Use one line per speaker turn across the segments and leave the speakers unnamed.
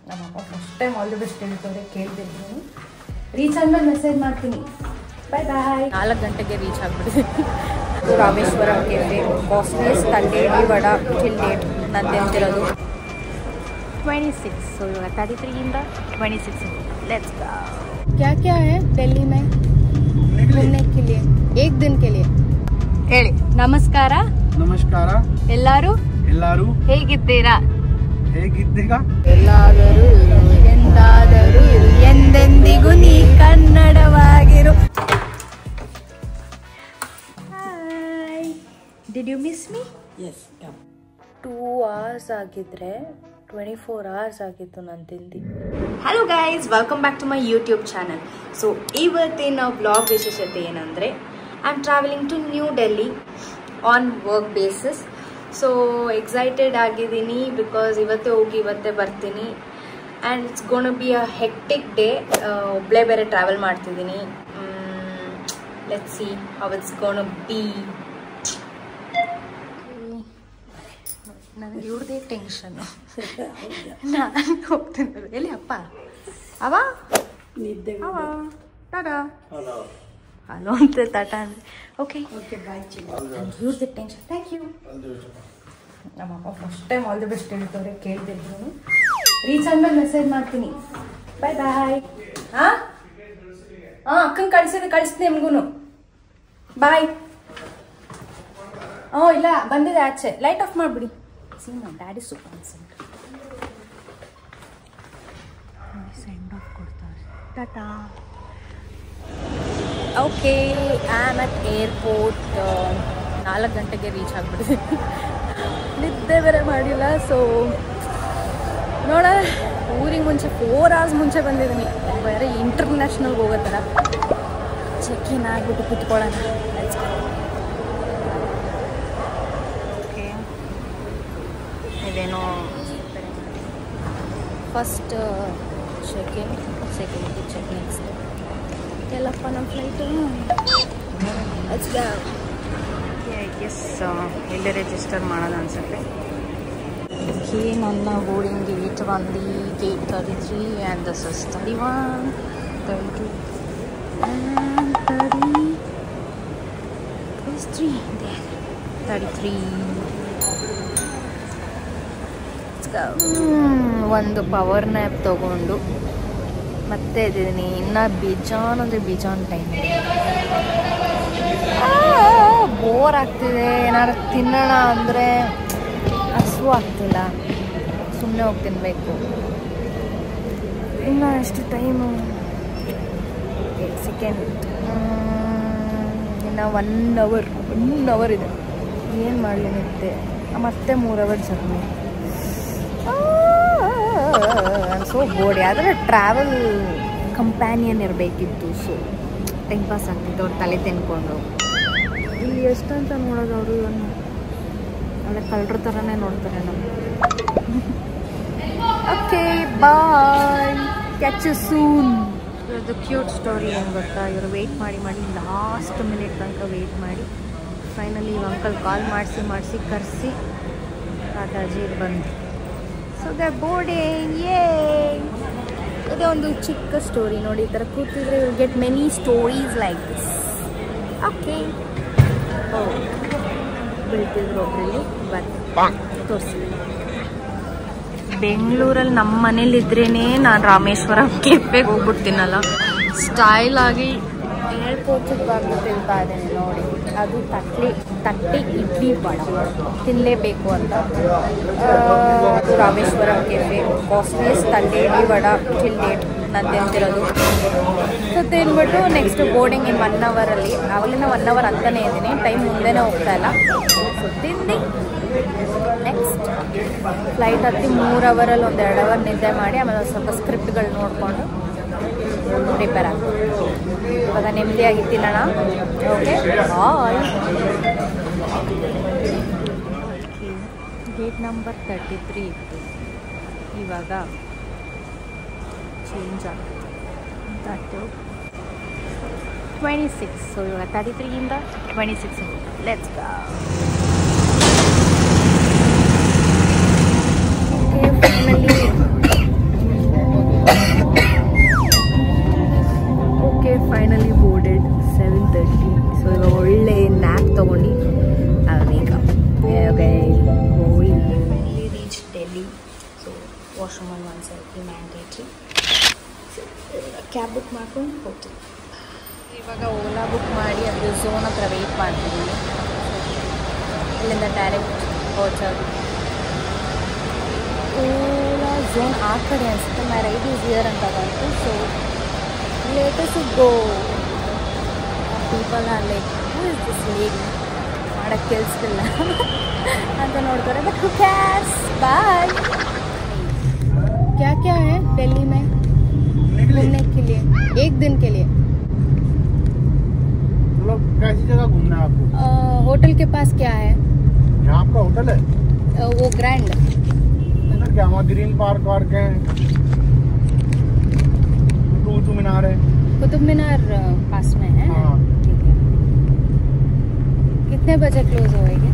ನಮ್ಮಪ್ಪ first time all the best ಹೇಳ್ತಾರೆ, ಕೇಳ್ತಿದ್ರು. ರೀಚ್ ಆದ್ಮೇಲೆ ಮೆಸೇಜ್ ಮಾಡ್ತೀನಿ. ಬಾಯ್ ಬಾಯ್. 4 ಗಂಟೆಗೆ ರೀಚ್ ಆಗ್ಬಿಟ್ಟಿದೆ. ರಾಮೇಶ್ವರಂ ಕೆಫೆ, ಕಾಸ್ಟ್ಲಿಯೆಸ್ಟ್ ತಂಡೇಳಿ ವಡ ಟಿಲ್ ಡೇಟ್ ನಾನು ತಿಂತಿರೋದು 26. ಸೊ ಇವಾಗ 33 ಇಂದ 26 ಲೆಟ್ಸ್ ಗೋ. क्या क्या है दिल्ली में घूमने के लिए एक दिन के लिए? ಹೇಳಿ. ನಮಸ್ಕಾರ. ನಮಸ್ಕಾರ. ಎಲ್ಲರೂ ಹೇಗಿದ್ದೀರಾ? ಎಲ್ಲಾದರೂ ಎಂದಾದರೂ ಎಂದೆಂದಿಗೂ ನೀ ಕನ್ನಡವಾಗಿರು. Hi. Did you miss me? Yes. 2 hours ಆಗಿದ್ರೆ 24 hours ಆಗಿತ್ತು ನಾನು ತಿಂದು. Hello guys, welcome back to my YouTube channel. So ಇವತ್ತಿನ ಬ್ಲಾಗ್ ವಿಶೇಷತೆ ಏನಂದರೆ, I am travelling to New Delhi on work basis. So excited ಆಗಿದ್ದೀನಿ ಬಿಕಾಸ್ ಇವತ್ತೇ ಹೋಗಿ ಇವತ್ತೇ ಬರ್ತೀನಿ. And it's gonna be a hectic day. ಒಬ್ಬಳೇ ಬೇರೆ ಟ್ರಾವೆಲ್ ಮಾಡ್ತಿದ್ದೀನಿ. Let's see how it's gonna be. ನನಗೆ ಇವ್ರದೇ ಟೆನ್ಷನ್ನು. ನಾನು ಹೋಗ್ತೀನಿ. ಎಲ್ಲಿ ಅಪ್ಪ ಅವ ನಿದ್ದೆ ಟಾಟಾ ಹಲೋ ಅಂತ ಟಾಟಾ ಅಂದರೆ ಓಕೆ ಬಾಯ್. ಇವ್ರದೇ ಟೆನ್ಷನ್. Thank you. ನಮ್ಮಪ್ಪ first time all the best ಹೇಳ್ತಾರೆ, ಕೇಳ್ತಿದ್ರು. ರೀಚ್ ಆದ್ಮೇಲೆ ಮೆಸೇಜ್ ಮಾಡ್ತೀನಿ. ಬಾಯ್ ಬಾಯ್. ಹಾಂ ಅಕ್ಕಂಗೆ ಕಳಿಸ್ತೀನಿ ನಿಮ್ಗೂ. ಬಾಯ್. ಇಲ್ಲ ಬಂದಿದೆ ಆಚೆ. ಲೈಟ್ ಆಫ್ ಮಾಡಿಬಿಡಿ. See, my dad is super handsome. Send off ಕೊಡ್ತಾರೆ. Tata. Okay, I am at airport. 4 ಗಂಟೆಗೆ ರೀಚ್ ಆಗ್ಬಿಟ್ಟಿದೆ. ನಿದ್ದೆ ಬೇರೆ ಮಾಡಿಲ್ಲ. ಸೊ ನೋಡ, ಊರಿಗೆ ಮುಂಚೆ 4 hours ಮುಂಚೆ ಬಂದಿದ್ದೀನಿ. ಬೇರೆ ಇಂಟರ್ನ್ಯಾಷನಲ್ಗೆ ಹೋಗೋ ಥರ ಚೆಕ್-ಇನ್ ಆಗಿಬಿಟ್ಟು ಕುತ್ಕೊಳ್ಳೋಣ. ಇದೇನೋ ಫಸ್ಟ್ ಚೆಕ್-ಇನ್, ಸೆಕೆಂಡ್ ಚೆಕ್ ನೆಕ್ಸ್ಟ್. ಎಲ್ಲಪ್ಪ ನಮ್ಮ ಫ್ಲೈಟು. ಎಸ್, ಇಲ್ಲಿ ರಿಜಿಸ್ಟರ್ ಮಾಡೋದು ಅನ್ಸುತ್ತೆ. ಓಕೆ, ನನ್ನ ಬೋರ್ಡಿಂಗ್ ಗೇಟ್ ಬಂದು gate 33 and this is 31, 32 and 33 there 33. ಒಂದು ಪವರ್ ನ್ಯಾಪ್ ತೊಗೊಂಡು ಮತ್ತೆ ಇದ್ದೀನಿ. ಇನ್ನು ಬೇಜಾನ್ ಅಂದರೆ ಬೇಜಾನ್ ಟೈಮ್. ಬೋರ್ ಆಗ್ತಿದೆ. ಏನಾರು ತಿನ್ನೋಣ ಅಂದರೆ ಹಸಿವು ಆಗ್ತಿಲ್ಲ. ಸುಮ್ಮನೆ ಹೋಗಿ ತಿನ್ನಬೇಕು. ಇನ್ನು ಎಷ್ಟು ಟೈಮು? ಸೆಕೆಂಡ್. ಇನ್ನು 1 hour ಇದೆ. ಏನು ಮಾಡಲಿ ನಿದ್ದೆ. ಮತ್ತೆ 3 hours journey. I am so bored. ಆದರೆ ಟ್ರಾವೆಲ್ ಕಂಪ್ಯಾನಿಯನ್ ಇರಬೇಕಿತ್ತು. ಸೊ ಟೈಮ್ ಪಾಸ್ ಆಗ್ತಿತ್ತು. ಅವ್ರು ತಲೆ ತಿನ್ಕೊಂಡು ಇಲ್ಲಿ ಎಷ್ಟಂತ ನೋಡೋದು. ಅವರು ಇವನು ಒಳ್ಳೆ ಕಳ್ಳರ ಥರನೇ ನೋಡ್ತಾರೆ ನಮಗೆ. Okay bye, catch you soon. ಇದು ಕ್ಯೂಟ್ ಸ್ಟೋರಿ ಏನು ಗೊತ್ತಾ, ಇವರು ವೆಯ್ಟ್ ಮಾಡಿ ಲಾಸ್ಟ್ ಮಿನಿಟ್ ತನಕ ವೆಯ್ಟ್ ಮಾಡಿ ಫೈನಲಿ ಅಂಕಲ್ ಕಾಲ್ ಮಾಡಿಸಿ ಕರೆಸಿ ಟಾಟಾಜಿ ಬಂದು. So the boarding. ಅದೇ ಒಂದು ಚಿಕ್ಕ ಸ್ಟೋರಿ ನೋಡಿ. ಈ ಥರ ಕೂತಿದ್ರೆ you get many stories like this. Okay, ಬೀಳ್ತಿದ್ರು ಒಬ್ಬರಲ್ಲಿ ಬನ್ನಿ ತೋರಿಸಿ. ಬೆಂಗಳೂರಲ್ಲಿ ನಮ್ಮ ಮನೇಲಿ ಇದ್ರೇ ನಾನು ರಾಮೇಶ್ವರಂ ಕೆಫೆಗೆ ಹೋಗ್ಬಿಡ್ತೀನಲ್ಲ. ಸ್ಟೈಲ್ ಆಗಿ ಏರ್ಪೋರ್ಟಿಗೆ ಬಂದು ತಿಂತಾ ಇದ್ದೀನಿ ನೋಡಿ. ಅದು ತಟ್ಟೆ ಇಡ್ಲಿ ವಡ ತಿನ್ನಲೇಬೇಕು ಅಂತ. ಅದು ರಾಮೇಶ್ವರಂ ಕೆಫೆ, ಕಾಸ್ಟ್ಲಿಯೆಸ್ಟ್ ತಂಡೇಳಿ ವಡ ಟಿಲ್ ಡೇಟ್ ನಾನು ತಿಂತಿರೋದು. ಸೊ ತಿಂದ್ಬಿಟ್ಟು ನೆಕ್ಸ್ಟ್ ಬೋರ್ಡಿಂಗ್ ಇನ್ 1 hour. ಆವಾಗಲಿಂದ 1 hour ಅಂತಲೇ ಇದ್ದೀನಿ. ಟೈಮ್ ಮುಂದೆನೇ ಹೋಗ್ತಾ ಇಲ್ಲ. ಸೊ ತಿಂದು ನೆಕ್ಸ್ಟ್ ಫ್ಲೈಟ್ ಹತ್ತಿ 3 hour ಒಂದು 2 hour ನಿದ್ದೆ ಮಾಡಿ ಆಮೇಲೆ ಒಂದು ಸ್ವಲ್ಪ ಸ್ಕ್ರಿಪ್ಟ್ಗಳು ನೋಡಿಕೊಂಡು ಪ್ರಿಪೇರ್ ಆಗ್ತೀವಿ. ಇವಾಗ ನೆಮ್ಮದಿಯಾಗಿ ತಿನ್ನೋಣ. Okay bye. ಗೇಟ್ ನಂಬರ್ 33 ಇತ್ತು. ಇವಾಗ ಚೇಂಜ್ ಆಗುತ್ತೆ. 26. ಸೊ ಇವಾಗ 33 ಇಂದ 26 let's go. Okay, finally so ವಾಶ್ರೂಮಲ್ಲಿ ಒಂದು ಸೆಲ್ಫಿ ಮ್ಯಾಂಡೇಟ್ರಿ. ಕ್ಯಾಬ್ ಬುಕ್ ಮಾಡ್ಕೊಂಡು ಹೋಗ್ತೀನಿ. ಇವಾಗ ಓಲಾ ಬುಕ್ ಮಾಡಿ ಅದು ಝೋನ್ ಹತ್ರ ವೆಯ್ಟ್ ಮಾಡ್ತಿದ್ದೀನಿ. ಇಲ್ಲಿಂದ ಡೈರೆಕ್ಟ್ ಹೋಟೆಲ್ ಓಲಾ ಝೋನ್ ಆ ಕಡೆ ಅನಿಸುತ್ತೆ. ಮೈ ರೈಟ್ ಈಸ್ ಹಿಯರ್ ಅಂತ ಬಂತು. So let's go. People are like who is this lady, ಮಾಡೋಕ್ಕೆ ಕೆಲಸದಿಲ್ಲ ಅಂತ ನೋಡ್ತಾರೆ. But who cares. ಬಾಯ್. क्या क्या है दिल्ली में घूमने के लिए एक दिन के लिए?
मतलब कैसी जगह घूमना है आपको?
होटल के पास क्या है?
यहाँ आपका होटल है?
वो ग्रैंड.
इधर क्या वहाँ ग्रीन पार्क वार्क है, कुतुब मीनार है.
कुतुब मीनार पास में है.
हाँ.
ठीक है. कितने बजे क्लोज होएगी?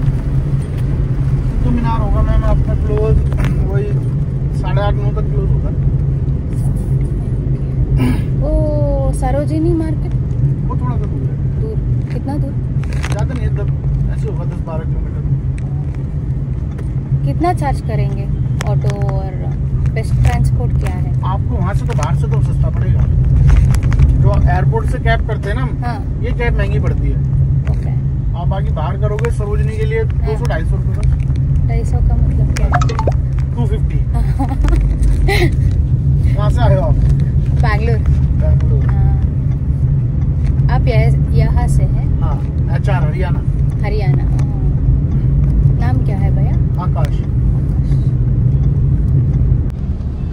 कुतुब मीनार होगा मैम आपका क्लोज वही 8:30-9 तक क्लोज होगा.
वो सरोजिनी मार्केट
वो थोड़ा सा दूर है.
दूर? कितना दूर?
ज़्यादा नहीं है, ऐसे होगा 10-12 किलोमीटर.
कितना चार्ज करेंगे? ऑटो और बेस्ट ट्रांसपोर्ट क्या है?
आपको वहाँ से तो बाहर से तो सस्ता पड़ेगा. जो एयरपोर्ट से कैब करते हैं ना,
हाँ.
ये कैब महंगी पड़ती है.
ओके.
आप बाकी बाहर करोगे सरोजनी के लिए 200-250 रुपये का.
250 का मतलब क्या?
250. कहाँ से आए हो आप?
बैंगलोर.
बेंगलुरु.
आप यहाँ से हैं?
हाँ, HR हरियाणा.
हरियाणा. नाम क्या है भैया?
आकाश.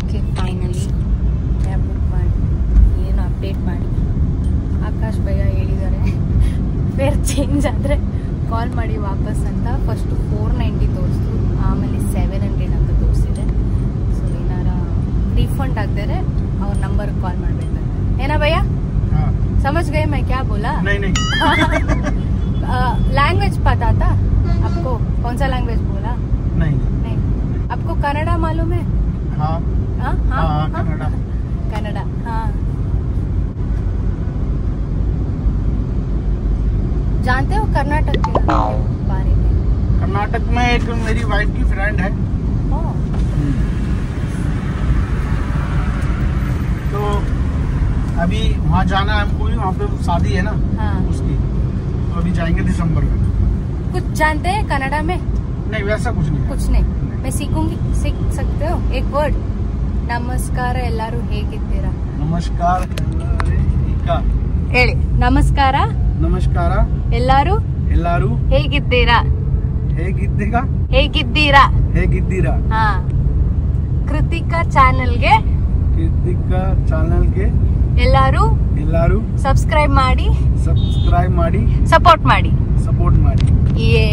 ಓಕೆ, ಫೈನಲಿ ಕ್ಯಾಬ್ ಬುಕ್ ಮಾಡಿ ಏನು ಅಪ್ಡೇಟ್ ಮಾಡಿ. ಆಕಾಶ್ ಭಯ್ಯ ಹೇಳಿದ್ದಾರೆ ಫೇರ್ ಚೇಂಜ್ ಆದರೆ ಕಾಲ್ ಮಾಡಿ ವಾಪಸ್ ಅಂತ. ಫಸ್ಟು 490 ತೋರಿಸ್ತು, ಆಮೇಲೆ 700 ಅಂತ ತೋರಿಸಿದೆ. ಸೊ ಏನಾರ रिफंड ಆಗದರೆ ಅವ್ರ ನಂಬರ್ ಕಾಲ್ ಮಾಡಬೇಕಂತ. ಏನಾ ಭಯ್ಯ?
हाँ.
समझ गए मैं क्या बोला?
नहीं.
लैंग्वेज पता था आपको? कौन सा लैंग्वेज बोला?
नहीं.
आपको कन्नड़ा मालूम है?
हाँ.
हाँ
हाँ, कन्नड़ा.
कन्नड़ा. हाँ, जानते हो कर्नाटक के बारे में?
कर्नाटक में एक मेरी वाइफ की फ्रेंड है. तो अभी वहाँ जाना है हमको भी. वहाँ पे शादी है ना.
हाँ.
उसकी. तो अभी जाएंगे दिसंबर में.
कुछ जानते हैं कन्नड़ा में?
नहीं, वैसा कुछ नहीं है.
कुछ नहीं. मैं सीखूंगी. सीख सकते हो एक वर्ड? नमस्कार ಎಲ್ಲರೂ ಹೇಗಿದ್ದೀರಾ?
नमस्कार.
ಹೇಳಿ. ನಮಸ್ಕಾರ.
ನಮಸ್ಕಾರ.
ಎಲ್ಲರೂ ಹೇಗಿದ್ದೀರಾ?
ಹೇಗಿದ್ದೀರಾ.
ಹಾ. ಕೃತಿಕಾ ಚಾನೆಲ್ಗೆ ಎಲ್ಲರೂ ಸಬ್ಸ್ಕ್ರೈಬ್ ಮಾಡಿ ಸಪೋರ್ಟ್ ಮಾಡಿ. ಏ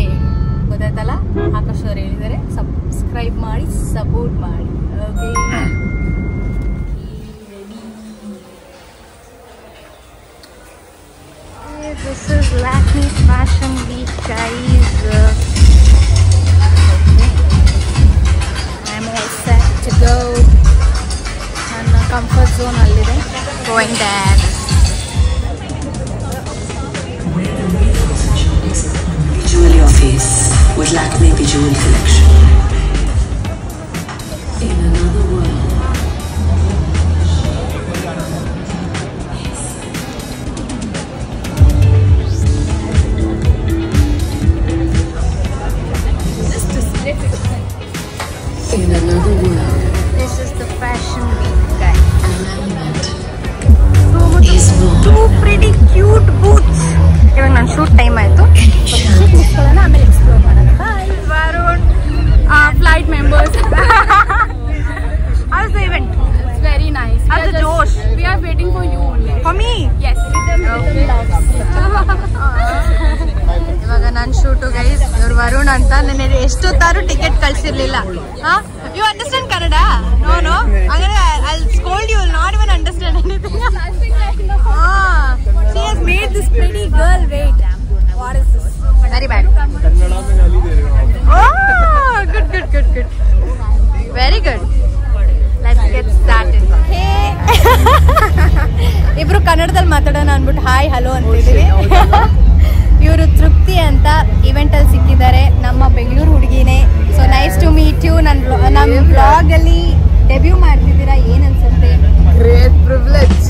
ಗೊತ್ತಾಯ್ತಲ್ಲ, ಆಕಾಶ್ ಅವರು ಹೇಳಿದ್ದಾರೆ ಸಬ್ಸ್ಕ್ರೈಬ್ ಮಾಡಿ ಸಪೋರ್ಟ್ ಮಾಡಿ. Okay, this is Lakme Fashion Week, guys. I'm all set to go. ನನ್ನ ಕಂಫರ್ಟ್ ಝೋನ್ ಅಲ್ಲಿದೆ. Going there.
Jewel your face with Lakme Jewel Collection. In another world. In another world.
This is the fashion week, guys.
Is born.
Two pretty cute boots. ಇವಾಗ ನನ್ನ shoot time ಆಯ್ತು. Shoot ಮುಗಿಸ್ಕೊಳ್ಳೋಣ, ಆಮೇಲೆ explore ಮಾಡೋಣ. Bye. Varun, flight members. How's the event?
It's very nice.
How's the Josh?
We are waiting for you only.
For me?
Yes.
ಇವಾಗ ನನ್ನ shoot guys. ಇವ್ರು ವರುಣ್ ಅಂತ. ನನಗೆ ಎಷ್ಟೊತ್ತಾರು ಟಿಕೆಟ್ ಕಳ್ಸಿರ್ಲಿಲ್ಲ. You understand Kannada? ನೋ ಹಂಗಾರೆ I will scold you. Will not even understand anything. She has made this pretty girl wait. What is this? Very bad. Oh, good. Very good. Let's get started. Hey. ಇಬ್ರು ಕನ್ನಡದಲ್ಲಿ ಮಾತಾಡೋಣ ಅಂದ್ಬಿಟ್ಟು hi hello ಅಂತಿದ್ದೀವಿ. ಇವರು ತೃಪ್ತಿ ಅಂತ ಇವೆಂಟಲ್ಲಿ ಸಿಕ್ಕಿದ್ದಾರೆ, ನಮ್ಮ ಬೆಂಗಳೂರು ಹುಡುಗಿನೇ. So nice to meet you. ನಮ್ಮ ಬ್ಲಾಗಲ್ಲಿ ಡೆಬ್ಯೂ ಮಾಡ್ತಿದ್ದೀರಾ, ಏನು ಅನ್ಸುತ್ತೆ?
Great privilege.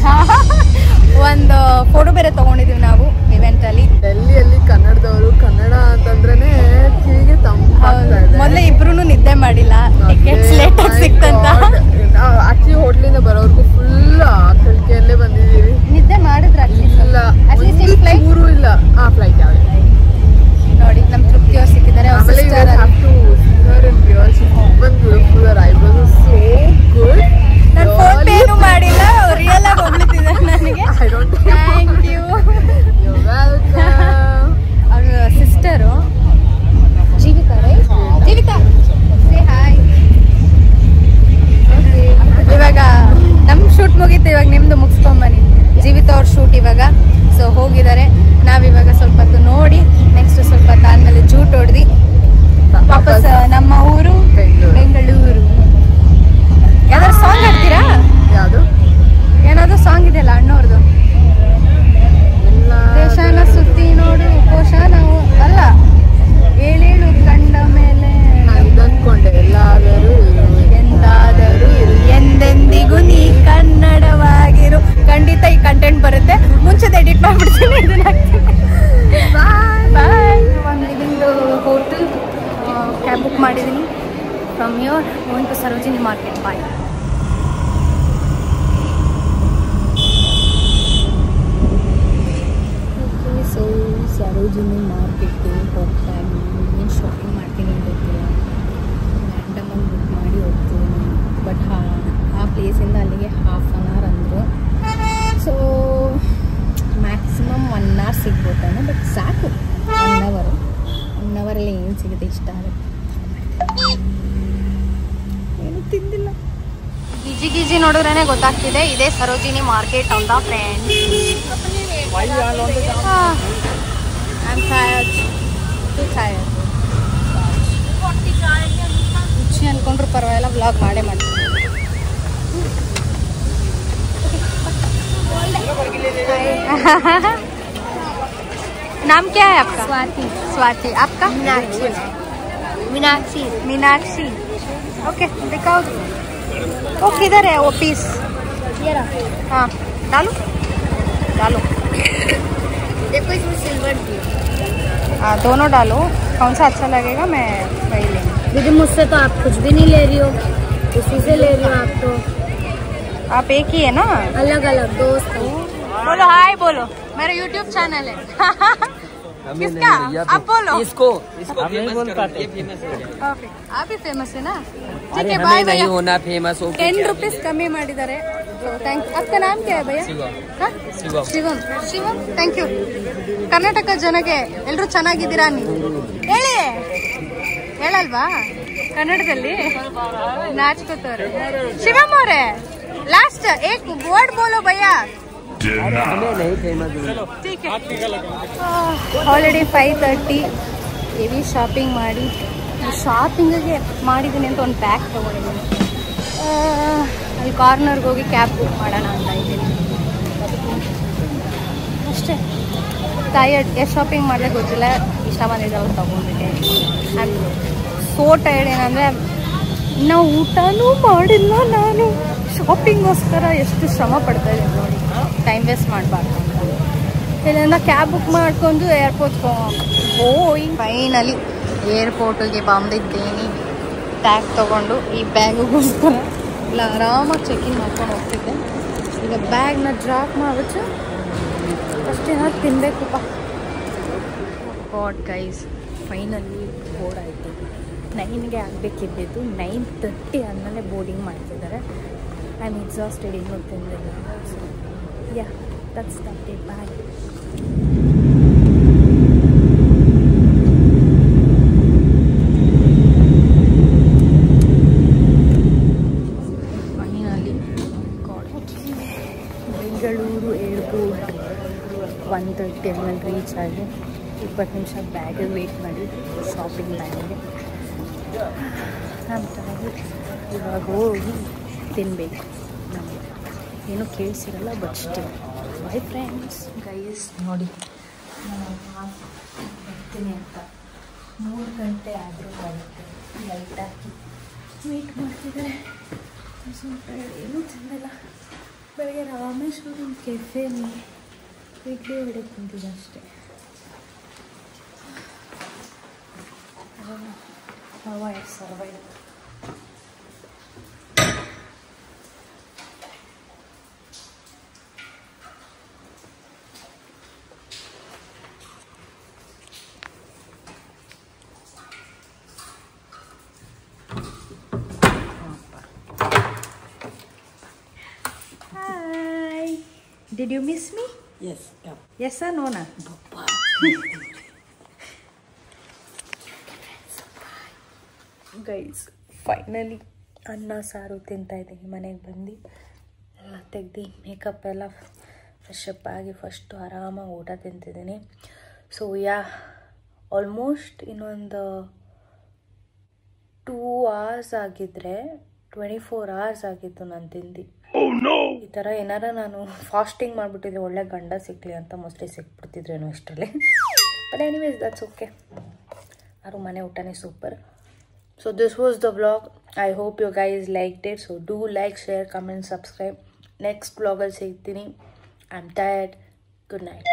ಒಂದು ಫೋಟೋ ಬೇರೆ ತಗೊಂಡಿದ್ದೀವಿ ನಾವು ಇವೆಂಟಲ್ಲಿ.
ಡೆಲ್ಲಿಯಲ್ಲಿ ಕನ್ನಡದವರು ಕನ್ನಡ ಅಂತಂದ್ರೆ ಕಿವಿಗೆ ತಂಪಾಗ್ತಾ ಇದೆ.
ಮೊದಲೇ ಇಬ್ರು ನಿದ್ದೆ ಮಾಡಿಲ್ಲ, ಟಿಕೆಟ್ಸ್ ಲೇಟ್ ಆಗಿ ಸಿಕ್ತಂತ.
ಆಕ್ಚುಲಿ ಹೋಟ್ಲಿಂದ ಬರೋರ್ಗು ಫುಲ್ ಆಕಳಿಕೆಯಲ್ಲೇ ಬಂದಿದ್ದೀವಿ.
ನಿದ್ದೆ ಮಾಡಿದ್ರ
ಇಲ್ಲ, ಊರು ಇಲ್ಲ. ಫ್ಲೈಟ್ ಯಾವ್ದು
ನೋಡಿ, ನಮ್ಮ ತೃಪ್ತಿ ಅವ್ರು ಸಿಕ್ಕಿದ್ದಾರೆ. ನಾನು ಫೋನ್ ಪೇ ಏನು ಮಾಡಿಲ್ಲ, ರಿಯಲ್ ಆಗಿ ಹೋಗ್ಲಿತ್ತಿದ್ದಾರೆ ನನಗೆ. Thank you. ಅವ್ರ sister Jeevitha. Jeevitha say hi. ಇವಾಗ ನಮ್ಮ ಶೂಟ್ ಮುಗೀತು, ಇವಾಗ ನಿಮ್ದು ಮುಗಿಸ್ಕೊಂಬನ್ನಿ. ಜೀವಿತಾ ಅವ್ರ ಶೂಟ್ ಇವಾಗ. ಸೊ ಹೋಗಿದ್ದಾರೆ, ನಾವಿವಾಗ ಸ್ವಲ್ಪ ಹೊತ್ತು ನೋಡಿ ನೆಕ್ಸ್ಟ್ ಸ್ವಲ್ಪ ಹೊತ್ತು ಆದ್ಮೇಲೆ ಜೂಟ್ ಹೊಡೆದು ವಾಪಸ್ ನಮ್ಮ ಊರು ಬೆಂಗಳೂರು. ಯಾವ್ದಾದ್ರು ಸಾಂಗ್ ಹಾಡ್ತೀರಾ?
ಯಾವುದು?
ಏನಾದ್ರು ಸಾಂಗ್ ಇದೆಯಲ್ಲ ಅಣ್ಣವ್ರದ್ದು, ದೇಶನ ಸುತ್ತಿ ನೋಡು ಕೋಶ ನಾವು ಅಲ್ಲ, ಏಳೇಳು ಕಂಡ ಮೇಲೆ
ಅಂದ್ಕೊಂಡೆ ಎಲ್ಲಾದರೂ
ಎಂದಾದರೂ ಎಂದೆಂದಿಗೂ ನೀ ಕನ್ನಡವಾಗಿರು. ಖಂಡಿತ ಈ ಕಂಟೆಂಟ್ ಬರುತ್ತೆ, ಮುಂಚೆದು ಎಡಿಟ್ ಮಾಡ್ಬಿಡ್ತೀನಿ, ಇದನ್ನ ಬಾಯ್. ಇದೊಂದು ಹೋಟೆಲ್ ಕ್ಯಾಬ್ ಬುಕ್ ಮಾಡಿದ್ದೀನಿ. From your going to Sarojini market. Bye. So Sarojini ಮಾರ್ಕೆಟ್ಗೆ ಹೋಗ್ತಾ ಇದ್ದೀನಿ. ಏನು ಶಾಪಿಂಗ್ ಮಾಡ್ತೀನಿ ಗೊತ್ತಿಲ್ಲ, ರ್ಯಾಂಡಮಾಗಿ ಬುಕ್ ಮಾಡಿ ಹೋಗ್ತೀನಿ. ಬಟ್ ಆ ಪ್ಲೇಸಿಂದ ಅಲ್ಲಿಗೆ ಹಾಫ್ ಆನ್ ಅವರ್ ಅಂದರು. ಸೊ ಮ್ಯಾಕ್ಸಿಮಮ್ 1 ಅವರ್ ಸಿಗ್ಬೋದೇನೋ, ಬಟ್ ಸಾಕು 1 ಅವರಲ್ಲಿ ಏನು ಸಿಗುತ್ತೆ ಇಷ್ಟ ಆಗುತ್ತೆ. ಏನು ತಿಂದಿಲ್ಲ. ಗಿಜಿ ನೋಡಿದ್ರೇ ಗೊತ್ತಾಗ್ತಿದೆ ಇದೇ ಸರೋಜಿನಿ ಮಾರ್ಕೆಟ್ ಅಂತ ಫ್ರೆಂಡ್. ರುಚಿ ಅನ್ಕೊಂಡ್ರು ಪರವಾಗಿಲ್ಲ, ವ್ಲಾಗ್ ಮಾಡೇ ಮಾಡ್ತೀನಿ. नाम क्या है आपका? स्वाति. स्वाति. आपका? मीनाक्षी. मीनाक्षी. मीनाक्षी. ओके, दिखाओ. वो किधर है वो पीस? ये रहा. हाँ, डालो डालो. देखो इसमें सिल्वर भी. हाँ, दोनों डालो. कौन सा अच्छा लगेगा मैं वही लेंगे.
दीदी मुझसे तो आप कुछ भी नहीं ले रही हो, उसी से ले रही हो आप तो.
आप एक ही है ना?
अलग अलग दोस्त हो.
बोलो हाय बोलो, मेरा YouTube चैनल है. किसका? आप बोलो.
इसको
आप नहीं बोल पाते.
ओके, आप भी फेमस है ना? ठीक है, बाय भैया.
होना फेमस हो.
10 रुपीस कमी ಮಾಡಿದ್ದಾರೆ. थैंक. आपका नाम क्या है भैया? ಶಿವಂ. ಶಿವಂ, ಥ್ಯಾಂಕ್ ಯು. ಕರ್ನಾಟಕ ಜನಗೆ ಎಲ್ಲರೂ ಚೆನ್ನಾಗಿದ್ದೀರಾ ನೀವು ಹೇಳಿ. ಹೇಳಲ್ವಾ ಕನ್ನಡದಲ್ಲಿ? ನಾಚ್ಕೋತಾರೆ. ಶಿವಂ ಅವರೇ, लास्ट एक वर्ड बोलो भैया.
नहीं फेमस.
ठीक है. ಆಲ್ರೆಡಿ 5:30. ಹೆವಿ ಶಾಪಿಂಗ್ ಮಾಡಿ, ಶಾಪಿಂಗಿಗೆ ಮಾಡಿದ್ದೀನಿ ಅಂತ ಒಂದು ಬ್ಯಾಗ್ ತೊಗೊಂಡಿದ್ದೀನಿ. ಅಲ್ಲಿ ಕಾರ್ನರ್ಗೆ ಹೋಗಿ ಕ್ಯಾಬ್ ಬುಕ್ ಮಾಡೋಣ ಅಂತ ಇದ್ದೀನಿ ಅಷ್ಟೇ. ಟಯರ್ಡ್. ಎಷ್ಟು ಶಾಪಿಂಗ್ ಮಾಡಿದೆ ಗೊತ್ತಿಲ್ಲ, ಇಷ್ಟ ಬಂದಿದ್ದೆ ಅವ್ರು ತೊಗೊಂಡ್ಬಿಟ್ಟೆ. I am so tired. ಏನಂದರೆ ಇನ್ನೂ ಊಟನೂ ಮಾಡಿಲ್ಲ ನಾನು. ಶಾಪಿಂಗೋಸ್ಕರ ಎಷ್ಟು ಶ್ರಮ ಪಡ್ತಾ ಇದ್ದೀನಿ ನೋಡಿ, ಟೈಮ್ ವೇಸ್ಟ್ ಮಾಡಬಾರ್ದು ಅಂತ. ಇಲ್ಲಿಂದ ಕ್ಯಾಬ್ ಬುಕ್ ಮಾಡ್ಕೊಂಡು ಏರ್ಪೋರ್ಟ್ಗೆ ಹೋಗಿ ಫೈನಲಿ ಏರ್ಪೋರ್ಟಿಗೆ ಬಂದಿದ್ದೀನಿ. ಟ್ಯಾಗ್ ತೊಗೊಂಡು ಈ ಬ್ಯಾಗಿಗೋಸ್ಕರ ಇಲ್ಲ ಆರಾಮಾಗಿ ಚೆಕಿಂಗ್ ಮಾಡ್ಕೊಂಡು ಹೋಗ್ತಿದ್ದೆ. ಈಗ ಬ್ಯಾಗ್ನ ಡ್ರಾಪ್ ಮಾಡಿಬಿಟ್ಟು ಅಷ್ಟೇನಾದ್ರು ತಿನ್ನಬೇಕಪ್ಪ. ಗಾಡ್ ಗೈಸ್, ಫೈನಲಿ ಬೋರ್ಡ್ ಆಯಿತು. 9ಗೆ ಆಗಬೇಕಿದ್ದಿದ್ದು 9:30 ಆದಮೇಲೆ ಬೋರ್ಡಿಂಗ್ ಮಾಡ್ತಿದ್ದಾರೆ. ಐ ಆಮ್ ಎಕ್ಸಾಸ್ಟೆಡ್, ಇನ್ನೂ ತಿಂದಿಲ್ಲ. Yeah, that's that day. Bye. Finally Bengaluru airport 1:30 ಆದಮೇಲೆ ರೀಚ್ ಆಗಿ 20 ನಿಮಿಷ ಬ್ಯಾಗಿಗೆ ವೆಯ್ಟ್ ಮಾಡಿ, ಶಾಪಿಂಗ್ ಬ್ಯಾಗಿಗೆ. ಇವಾಗ ಹೋಗಿ ತಿನ್ನಬೇಕು. ನಮಗೆ ಏನೂ ಕೇಳಿಸಿರಲ್ಲ, but still. Bye friends. Guys ನೋಡಿ, ಬರ್ತೀನಿ ಅಂತ 3 ಗಂಟೆ ಆದರೂ ಬರುತ್ತೆ. ಲೈಟ್ ಹಾಕಿ ವೆಯ್ಟ್ ಮಾಡ್ತಿದ್ದಾರೆ. ಸ್ವಲ್ಪ ಏನೂ ತಿಂದಿಲ್ಲ. ಬೆಳಗ್ಗೆ ರಾಮೇಶ್ವರಂ ಕೆಫೆಲಿ ಇಡ್ಲಿ ವಡೆ ತಿಂತಿದ್ದೆ ಅಷ್ಟೇ. Survive. Hi. Did you miss me?
Yes, yeah.
Yes or no? Na? Guys finally ಅನ್ನ ಸಾರು ತಿಂತಾಯಿದ್ದೀನಿ. ಮನೆಗೆ ಬಂದು ಎಲ್ಲ ತೆಗ್ದು ಮೇಕಪ್ ಎಲ್ಲ ಫ್ರೆಶ್ ಅಪ್ ಆಗಿ ಫಸ್ಟು ಆರಾಮಾಗಿ ಊಟ ತಿಂತಿದ್ದೀನಿ. ಸೊ ಆಲ್ಮೋಸ್ಟ್ ಇನ್ನೊಂದು 2 hours ಆಗಿದ್ದರೆ 24 hours ಆಗಿತ್ತು ನಾನು ತಿಂದು. ಈ ಥರ ಏನಾರ ನಾನು ಫಾಸ್ಟಿಂಗ್ ಮಾಡಿಬಿಟ್ಟಿದ್ರೆ ಒಳ್ಳೆ ಗಂಡ ಸಿಕ್ಕಲಿ ಅಂತ ಮೋಸ್ಟ್ಲಿ ಸಿಕ್ಬಿಡ್ತಿದ್ರೇನೋ ಇಷ್ಟರಲ್ಲಿ. But anyways that's okay. ಯಾರು ಮನೆ ಊಟನೇ super. So this was the vlog. I hope you guys liked it. So do like, share, comment, subscribe. Next vlog I'll say I'm tired. Good night.